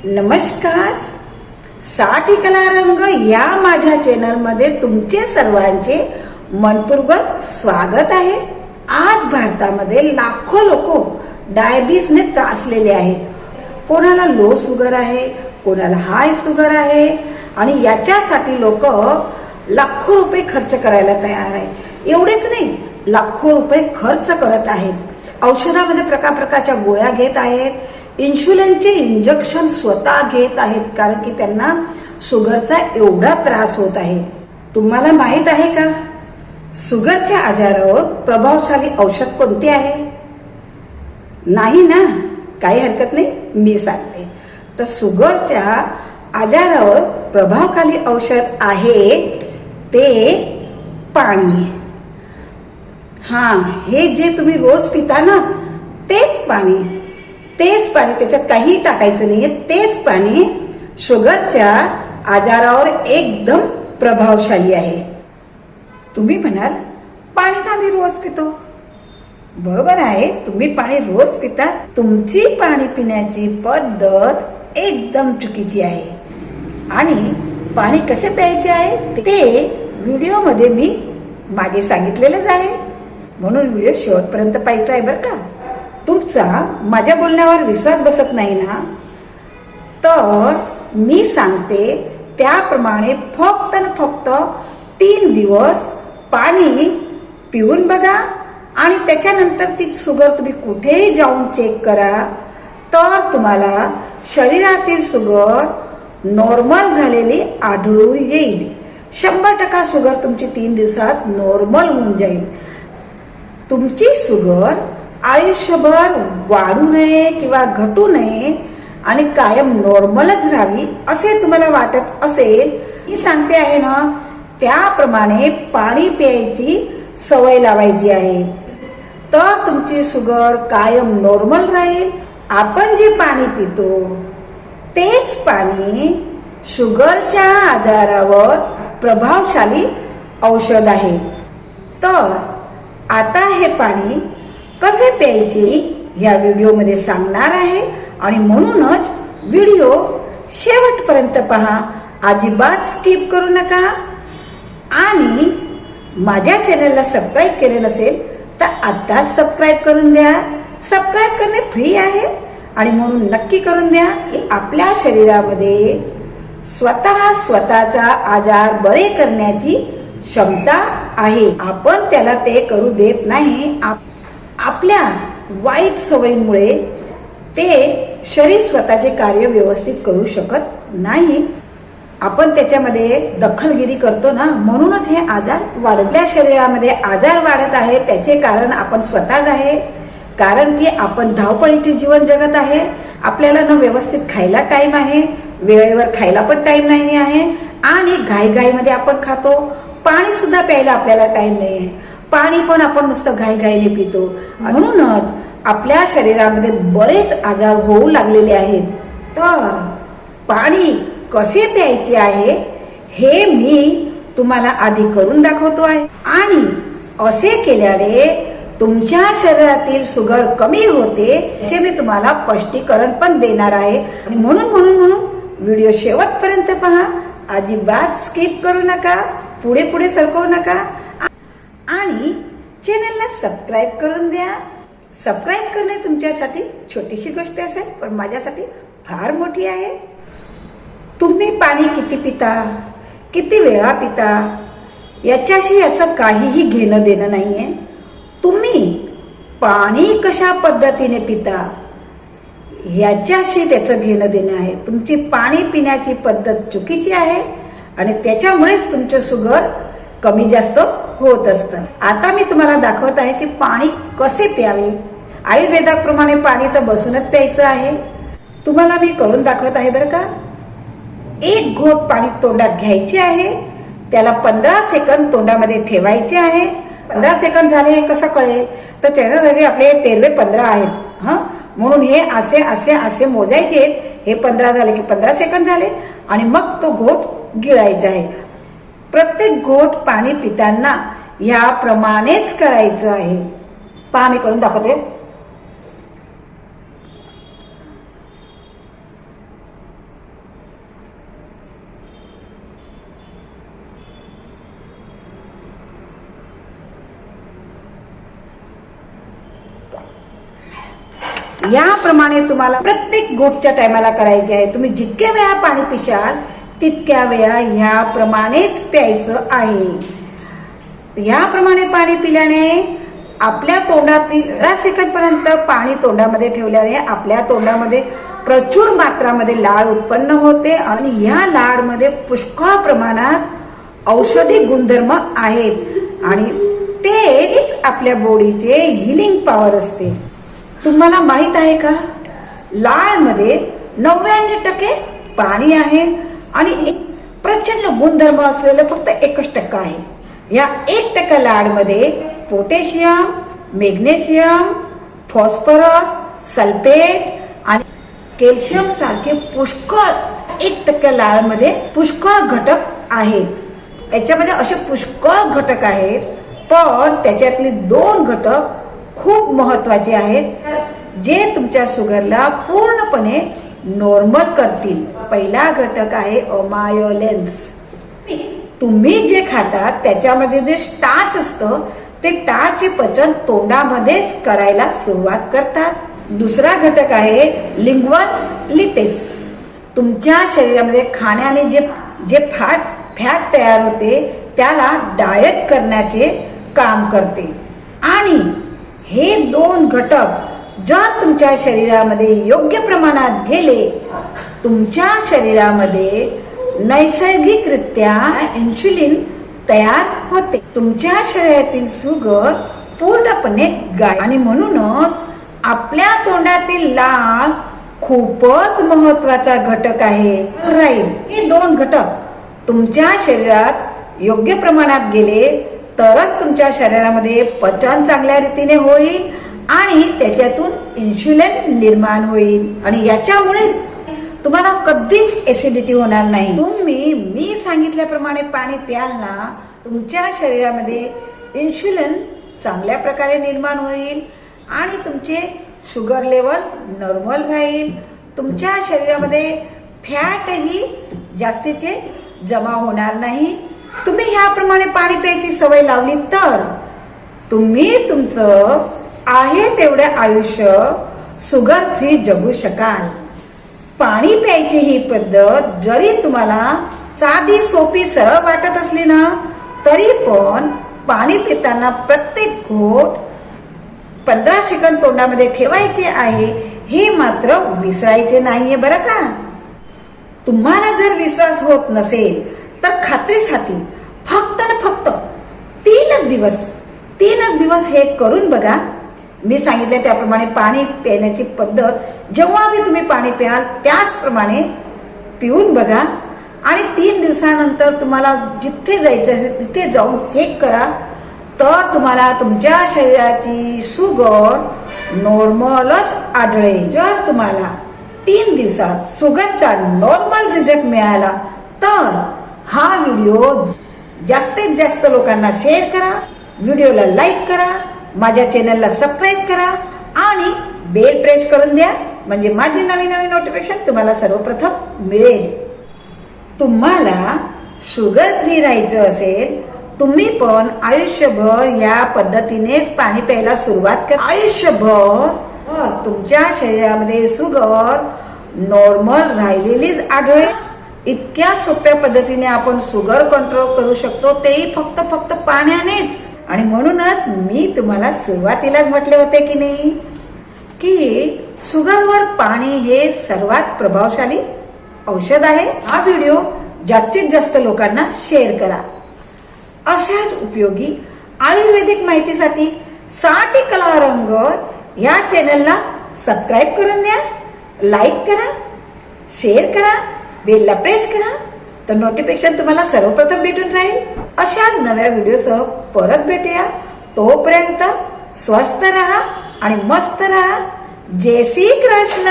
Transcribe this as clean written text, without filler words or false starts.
नमस्कार. साठी कला रंग या माझ्या चॅनलमध्ये तुमचे सर्वांचे मनपूर्वक स्वागत आहे. आज भारतामध्ये लाखो लोक डायबिटीसने त्रासलेले आहेत. कोणाला लो शुगर आहे, कोणाला हाय शुगर आहे आणि याच्यासाठी लोक लाखो रुपये खर्च करायला तयार आहे. एवढेच नाही, लाखो रुपये खर्च करत आहेत. औषधामध्ये प्रकारच्या गोळ्या घेत आहेत. इन्शुलिनचे इंजेक्शन स्वतः घेत आहेत, कारण की त्यांना शुगरचा एवढा त्रास होत आहे. तुम्हाला माहित आहे का, शुगरच्या आजारावर प्रभावशाली औषध कोणते आहे? नाही ना? काही हरकत नाही, मी सांगते. तर शुगरच्या आजारावर प्रभावशाली औषध आहे ते पाणी. हे जे तुम्ही रोज पिता ना, तेच पाणी, त्याच्यात काही टाकायचं नाहीये. तेच पाणी शुगरच्या आजारावर एकदम प्रभावशाली आहे. तुम्ही म्हणाल, पाणी तर आम्ही रोज पितो. बरोबर आहे, तुम्ही पाणी रोज पिता. तुमची पाणी पिण्याची पद्धत एकदम चुकीची आहे. आणि पाणी कसे प्यायचे आहे ते व्हिडिओमध्ये मी मागे सांगितलेलंच आहे, म्हणून व्हिडिओ शेवटपर्यंत पाहायचा आहे बरं का. तुमचा माझ्या बोलण्यावर विश्वास बसत नाही ना, तर मी सांगते त्याप्रमाणे फक्त 3 दिवस पाणी पिऊन बघा. आणि त्याच्यानंतर ती शुगर तुम्ही कुठेही जाऊन चेक करा, तर तुम्हाला शरीरातील शुगर नॉर्मल झालेली आढळून येईल. 100% शुगर तुमची 3 दिवसात नॉर्मल होऊन जाईल. तुमची शुगर आयुष्यभर वाढू नये किंवा घटू नये आणि कायम नॉर्मलच राहावी असे तुम्हाला वाटत असेल, मी सांगते आहे ना, त्याप्रमाणे पाणी प्यायची सवय लावायची आहे, तर तुमची शुगर कायम नॉर्मल राहील. आपण जे पाणी पितो तेच पाणी शुगरच्या आजारावर प्रभावशाली औषध आहे. तर आता हे पाणी कसे प्यायचे या व्हिडिओमध्ये सांगणार आहे, आणि म्हणूनच व्हिडिओ शेवटपर्यंत पहा. अजिबात स्किप करू नका. आणि माझ्या चॅनलला सबस्क्राईब केले नसेल तर आता सबस्क्राईब करून द्या. सबस्क्राईब करणे फ्री आहे, आणि म्हणून नक्की करून द्या. आपल्या शरीरामध्ये स्वतःचा आजार बरे करण्याची क्षमता आहे. आपण त्याला ते करू देत नाही. आपल्या वाईट सवयीमुळे ते शरीर स्वतःचे कार्य व्यवस्थित करू शकत नाही. आपण त्याच्यामध्ये दखलगिरी करतो ना, म्हणूनच हे आजार वाढत. आपल्या शरीरामध्ये आजार वाढत आहे त्याचे कारण आपण स्वतःच आहे. कारण की आपण धावपळीचे जीवन जगत आहे. आपल्याला न व्यवस्थित खायला टाइम आहे, वेळेवर खायला पण टाइम नाही आहे, आणि घाईघाईमध्ये आपण खातो. पाणी सुद्धा प्यायला आपल्याला टाइम नाही आहे. पाणी पण आपण नुसतं घाईघाईने पितो. म्हणूनच आपल्या शरीरामध्ये बरेच आजार होऊ लागलेले आहेत. तर पाणी कसे प्यायचे आहे हे मी तुम्हाला आधी करून दाखवतो आहे. आणि असे केल्याने तुमच्या शरीरातील शुगर कमी होते, याचे मी तुम्हाला स्पष्टीकरण पण देणार आहे. आणि म्हणून व्हिडिओ शेवटपर्यंत पहा. अजिबात स्किप करू नका, पुढे सरकवू नका. आणि चॅनलला सबस्क्राईब करून द्या. सबस्क्राईब करणे तुमच्यासाठी छोटीशी गोष्ट असेल, पण माझ्यासाठी फार मोठी आहे. तुम्ही पाणी किती पिता, किती वेळा पिता, याच्याशी याचं काहीही घेणं देणं नाहीये. तुम्ही पाणी कशा पद्धतीने पिता याच्याशी त्याचं घेणं देणं आहे. तुमची पाणी पिण्याची पद्धत चुकीची आहे, आणि त्याच्यामुळेच तुमचं शुगर कमी जास्त होत असतं. आता मी तुम्हाला दाखवत आहे की पाणी कसे प्यावे. आयुर्वेदाप्रमाणे पाणी तर बसूनच प्यायचं आहे. तुम्हाला मी करून दाखवत आहे बरं का. 1 घोट पाणी तोंडात घ्यायचे आहे. त्याला 15 सेकंद तोंडामध्ये ठेवायचे आहे. 15 सेकंद झाले हे कसं कळेल, तर त्याच्यासाठी आपले पेरवे 15 आहेत. म्हणून हे असे मोजायचे. हे 15 झाले की 15 सेकंद झाले, आणि मग तो घोट गिळायचा आहे. प्रत्येक घोट पाणी पिताना याप्रमाणेच करायचं आहे. पहा, मी करून दाखवते. याप्रमाणे तुम्हाला प्रत्येक घोटच्या टायमाला करायचे आहे. तुम्ही जितक्या वेळा पाणी पिशाल तितक्या वेळा याप्रमाणेच प्यायचं आहे. याप्रमाणे पाणी पिल्याने आपल्या तोंडातील 15 सेकंड पर्यंत पाणी तोंडामध्ये ठेवल्याने आपल्या तोंडामध्ये प्रचूर मात्रामध्ये लाळ उत्पन्न होते आणि या लाळमध्ये पुष्कळ प्रमाणात औषधी गुणधर्म आहेत आणि तेच आपल्या बॉडीचे हिलिंग पॉवर असते. तुम्हाला माहित आहे का, लाळमध्ये 99% पाणी आहे आणि एक प्रचंड गुणधर्म असलेलं फक्त 1% आहे. या 1% लाळमध्ये पोटॅशियम, मॅग्नेशियम, फॉस्फरस, सल्फेट आणि कॅल्शियम सारखे पुष्कळ 1% लाळमध्ये पुष्कळ घटक आहेत. याच्यामध्ये असे पुष्कळ घटक आहेत, पण त्याच्यातले 2 घटक खूप महत्वाचे आहेत जे तुमच्या शुगरला पूर्णपणे नॉर्मल करतील. पहिला घटक आहे अमायलेन्स. तुम्ही जे खाता त्याच्यामध्ये जे स्टार्च असतं ते स्टार्चचे पचन तोंडामध्येच करायला सुरुवात करतात. दुसरा घटक आहे लिंग्वाल लिटेस. तुमच्या शरीरामध्ये खाण्याने जे फॅट तयार होते त्याला डाएट करण्याचे काम करते आणि हे 2 घटक जर तुमच्या शरीरामध्ये योग्य प्रमाणात गेले, तुमच्या शरीरामध्ये नैसर्गिकरित्या इन्शुलिन तयार होते. तुमच्या शरीरातील शुगर पूर्णपणे गायब. आणि म्हणूनच आपल्या तोंडातील लाळ खूपच महत्वाचा घटक आहे. हे 2 घटक तुमच्या शरीरात योग्य प्रमाणात गेले तरच तुमच्या शरीरामध्ये पचन चांगल्या रीतीने होईल आणि त्याच्यातून इन्शुलिन निर्माण होईल आणि याच्यामुळेच तुम्हाला कधीच ऍसिडिटी होणार नाही. तुम्ही मी सांगितल्याप्रमाणे पाणी प्याल ना, तुमच्या शरीरामध्ये इन्शुलिन चांगल्या प्रकारे निर्माण होईल आणि तुमचे शुगर लेवल नॉर्मल राहील. तुमच्या शरीरामध्ये फॅटही जास्तीचे जमा होणार नाही. तुम्ही ह्याप्रमाणे पाणी प्यायची सवय लावली तर तुम्ही तुमचं आहे तेवढे आयुष्य शुगर फ्री जगू शकाल. पाणी प्यायची ही पद्धत जरी तुम्हाला साधी सोपी सरळ वाटत असली ना, तरी पण पाणी पिताना प्रत्येक घोट 15 सेकंद तोंडामध्ये ठेवायचे आहे हे मात्र विसरायचे नाहीये बरं का. तुम्हाला जर विश्वास होत नसेल तर खात्रीसाठी फक्त न फक्त 3च दिवस हे करून बघा. मी सांगितले त्याप्रमाणे पाणी पिण्याची पद्धत जेव्हा मी तुम्ही पाणी प्याल त्याचप्रमाणे पिऊन बघा आणि 3 दिवसानंतर तुम्हाला जिथे जायचं आहे तिथे जाऊन चेक करा, तर तुम्हाला तुमच्या शरीराची शुगर नॉर्मलच आढळेल. जर तुम्हाला 3 दिवसात शुगरचा नॉर्मल रिझल्ट मिळाला तर हा व्हिडिओ जास्तीत जास्त लोकांना शेअर करा, व्हिडिओला लाईक करा, माझ्या चॅनलला सबस्क्राईब करा आणि बेल प्रेस करून द्या, म्हणजे माझी नवीन नोटिफिकेशन तुम्हाला सर्वप्रथम मिळेल. तुम्हाला शुगर फ्री राहायचं असेल, तुम्ही पण आयुष्यभर या पद्धतीनेच पाणी प्यायला सुरुवात करा. आयुष्यभर तुमच्या शरीरामध्ये शुगर नॉर्मल राहिलेलीच आढळेल. इतक्या सोप्या पद्धतीने आपण शुगर कंट्रोल करू शकतो, तेही फक्त पाण्यानेच. आणि म्हणूनच मी तुम्हाला सुरुवातीलाच म्हटले होते की नाही की शुगरवर पाणी हे सर्वात प्रभावशाली औषध आहे. हा व्हिडिओ जास्तीत जास्त लोकांना शेअर करा. अशाच उपयोगी आयुर्वेदिक माहितीसाठी साठी कला रंग या चॅनलला सबस्क्राईब करून द्या, लाईक करा, शेअर करा, बेलला प्रेस करा, तर नोटिफिकेशन तुम्हाला सर्वप्रथम भेटून राहील. अशाच नव्या व्हिडिओसह परत भेटूया. तोपर्यंत स्वस्थ राहा आणि मस्त राहा. जय श्री कृष्ण.